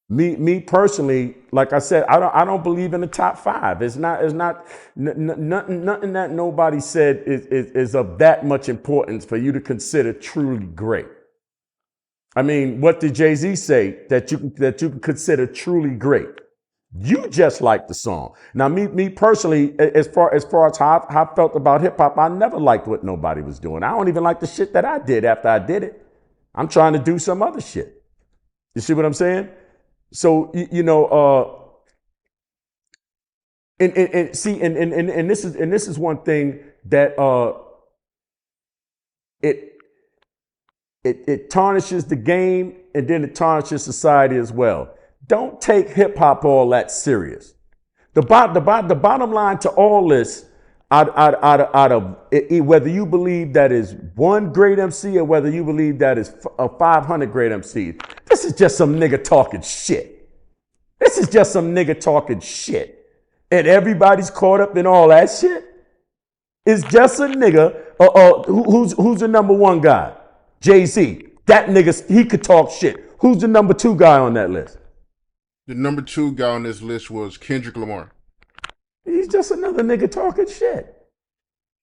Me personally, like I said, I don't believe in the top five. Nothing that nobody said is of that much importance for you to consider truly great. I mean, what did Jay-Z say that you can consider truly great? You just like the song. Now, me personally, as how I felt about hip hop, I never liked what nobody was doing. I don't even like the shit that I did after I did it. I'm trying to do some other shit. You see what I'm saying? So and this is one thing that it it tarnishes the game and then it tarnishes society as well. Don't take hip hop all that serious. The bottom line to all this, out of whether you believe that is one great MC or whether you believe that is 500 great MCs, this is just some nigga talking shit. This is just some nigga talking shit. And everybody's caught up in all that shit. It's just a nigga who's the number one guy? Jay-Z. That nigga, he could talk shit. Who's the number two guy on that list? The number two guy on this list was Kendrick Lamar. He's just another nigga talking shit.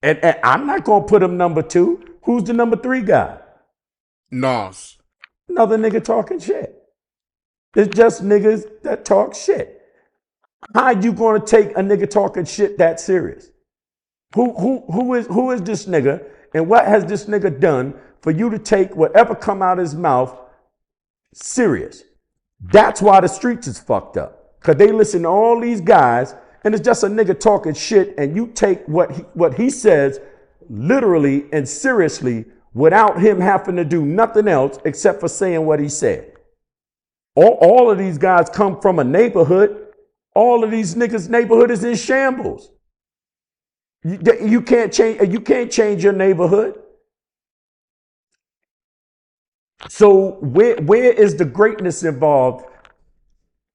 And I'm not going to put him number two. Who's the number three guy? Nas. Another nigga talking shit. It's just niggas that talk shit. How you going to take a nigga talking shit that serious? Who is this nigga, and what has this nigga done for you to take whatever come out of his mouth serious? That's why the streets is fucked up. Because they listen to all these guys, and it's just a nigga talking shit, and you take what he says literally and seriously without him having to do nothing else except for saying what he said. All of these guys come from a neighborhood. All of these niggas' neighborhood is in shambles. You can't change your neighborhood. So where is the greatness involved?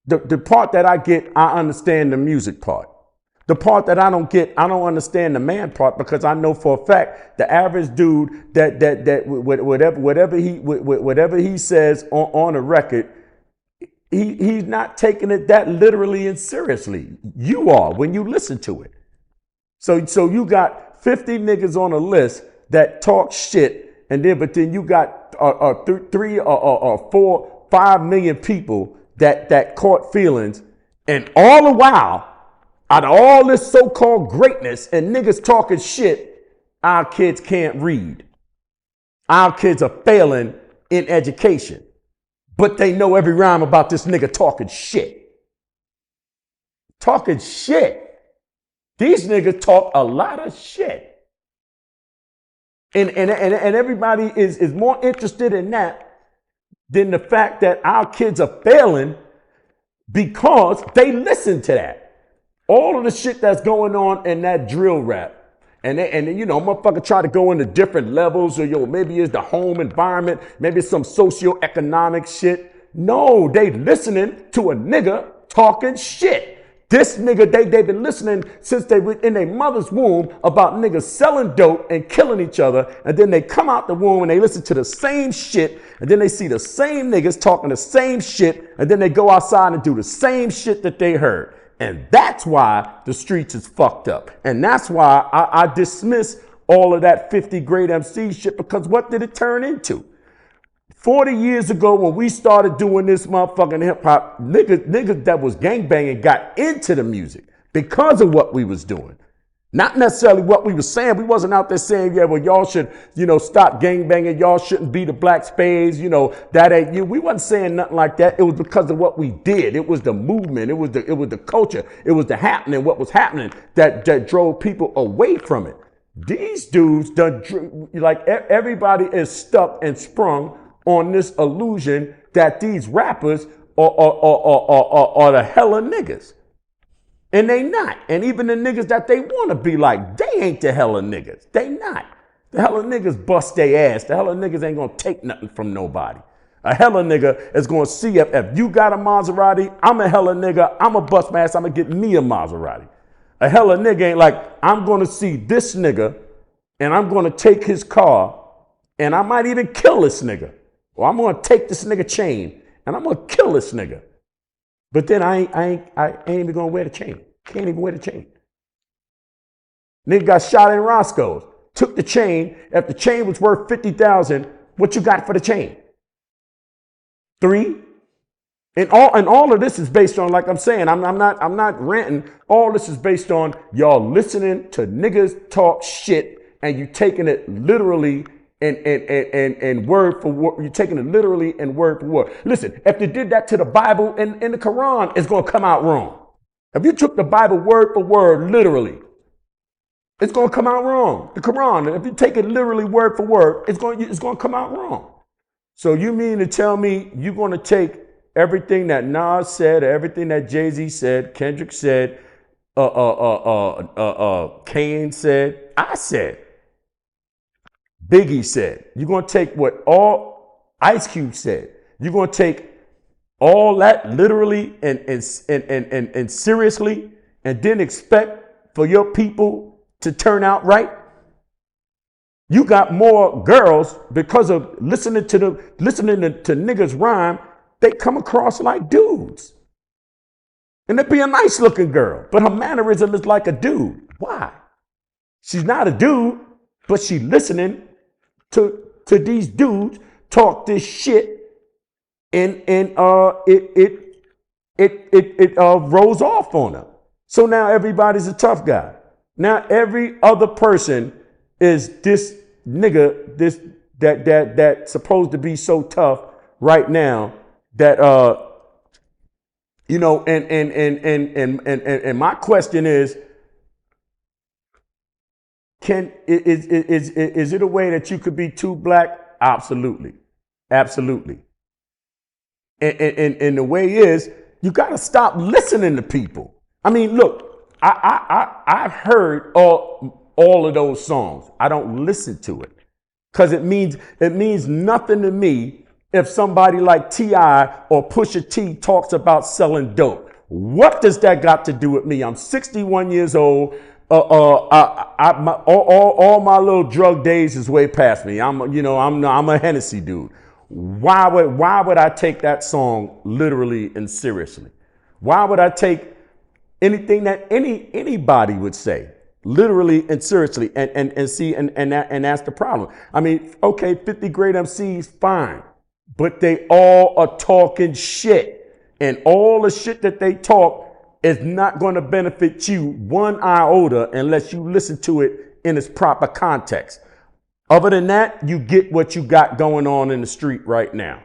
The part that I get, I understand the music part. The part that I don't get, I don't understand the man part, because I know for a fact the average dude that whatever he says on a record, he's not taking it that literally and seriously. You are when you listen to it. So you got 50 niggas on a list that talk shit, but then you got 3 or 4, 5 million people that caught feelings, and all the while, out of all this so-called greatness and niggas talking shit, our kids can't read. Our kids are failing in education, but they know every rhyme about this nigga talking shit. Talking shit. These niggas talk a lot of shit. And everybody is more interested in that than the fact that our kids are failing because they listen to that. All of the shit that's going on in that drill rap. And motherfucker try to go into different levels, or maybe it's the home environment, maybe it's some socioeconomic shit. No, they listening to a nigga talking shit. This nigga, they've been listening since they were in their mother's womb about niggas selling dope and killing each other. And then they come out the womb and they listen to the same shit. And then they see the same niggas talking the same shit. And then they go outside and do the same shit that they heard. And that's why the streets is fucked up. And that's why I dismiss all of that 50 great MC shit, because what did it turn into? 40 years ago, when we started doing this motherfucking hip hop, niggas that was gangbanging got into the music because of what we was doing. Not necessarily what we was saying. We wasn't out there saying, yeah, well, y'all should, stop gangbanging. Y'all shouldn't be the black spades. That ain't you. We wasn't saying nothing like that. It was because of what we did. It was the movement. It was the culture. It was the happening, what was happening that drove people away from it. These dudes everybody is stuck and sprung on this illusion that these rappers are the hella niggas. And they not. And even the niggas that they want to be like, they ain't the hella niggas. They not. The hella niggas bust their ass. The hella niggas ain't going to take nothing from nobody. A hella nigga is going to see if you got a Maserati, I'm a hella nigga, I'm a bust my ass, I'm going to get me a Maserati. A hella nigga ain't like, I'm going to see this nigga and I'm going to take his car and I might even kill this nigga. Or I'm going to take this nigga chain and I'm going to kill this nigga. But then I ain't even gonna wear the chain. Can't even wear the chain. Nigga got shot in Roscoe's. Took the chain. If the chain was worth $50,000, what you got for the chain? 3. And all of this is based on, like I'm saying, I'm not ranting. All this is based on y'all listening to niggas talk shit and you taking it literally and word for word. You're taking it literally and word for word. Listen, if they did that to the Bible and the Quran, it's gonna come out wrong. If you took the Bible word for word, literally, it's gonna come out wrong. The Quran, if you take it literally word for word, it's gonna come out wrong. So you mean to tell me you're gonna take everything that Nas said, everything that Jay-Z said, Kendrick said, Kane said, I said, Biggie said. You're going to take what all Ice Cube said. You're going to take all that literally and seriously and then expect for your people to turn out right? You got more girls because of listening to niggas rhyme. They come across like dudes. And they'd be a nice looking girl, but her mannerism is like a dude. Why? She's not a dude, but she listening to these dudes talk this shit and it rolls off on her. So now everybody's a tough guy. Now every other person is this nigga, that's supposed to be so tough right now that and my question is, is it a way that you could be too black? Absolutely. Absolutely. And the way is, you got to stop listening to people. I mean, look, I've heard all of those songs. I don't listen to it because it means nothing to me if somebody like T.I. or Pusha T talks about selling dope. What does that got to do with me? I'm 61 years old. All my little drug days is way past me. I'm a Hennessy dude. Why would I take that song literally and seriously? Why would I take anything that anybody would say literally and seriously and that's the problem. I mean, okay, 50 great MCs, fine, but they all are talking shit, and all the shit that they talk is not going to benefit you one iota unless you listen to it in its proper context. Other than that, you get what you got going on in the street right now.